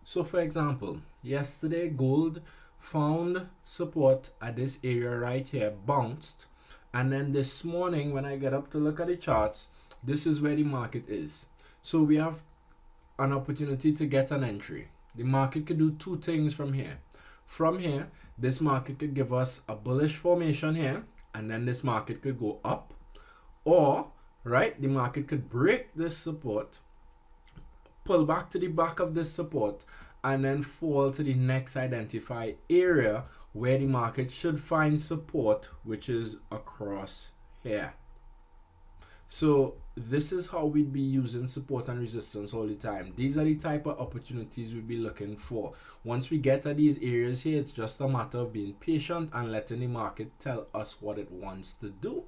So for example, yesterday gold found support at this area right here, bounced, and then this morning when I get up to look at the charts, this is where the market is. So we have an opportunity to get an entry. The market could do two things from here. From here, this market could give us a bullish formation here, and then this market could go up, or right, the market could break this support, pull back to the back of this support, and then fall to the next identified area where the market should find support, which is across here. So this is how we'd be using support and resistance all the time. These are the type of opportunities we'd be looking for. Once we get to these areas here, it's just a matter of being patient and letting the market tell us what it wants to do.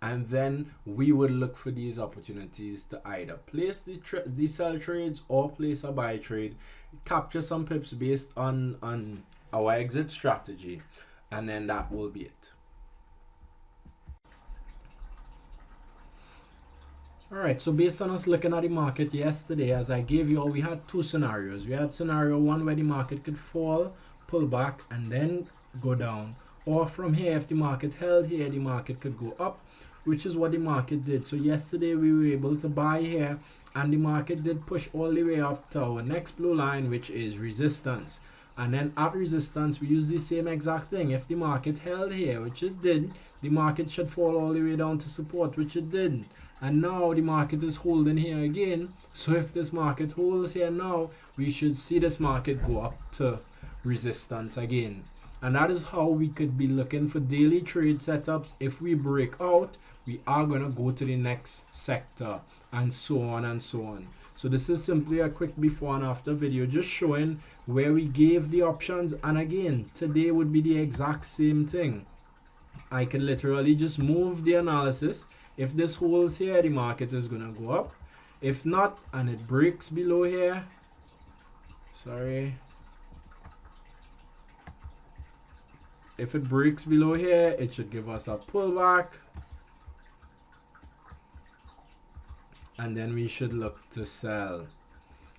And then we would look for these opportunities to either place the sell trades or place a buy trade, capture some pips based on our exit strategy, and then that will be it. Alright, so based on us looking at the market yesterday, as I gave you all, we had two scenarios. We had scenario one where the market could fall, pull back, and then go down. Or from here, if the market held here, the market could go up, which is what the market did. So yesterday we were able to buy here, and the market did push all the way up to our next blue line, which is resistance. And then at resistance, we use the same exact thing. If the market held here, which it did, the market should fall all the way down to support, which it didn't. And now the market is holding here again. So if this market holds here now, we should see this market go up to resistance again. And that is how we could be looking for daily trade setups. If we break out, we are going to go to the next sector, and so on and so on. So this is simply a quick before and after video, just showing where we gave the options. And again, today would be the exact same thing. I can literally just move the analysis. If this holds here, the market is going to go up. If not, and it breaks below here, if it breaks below here, it should give us a pullback, and then we should look to sell.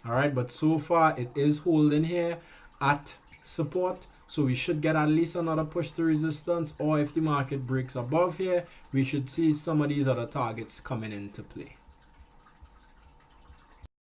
All right, but so far it is holding here at support, so we should get at least another push to resistance, or if the market breaks above here, we should see some of these other targets coming into play.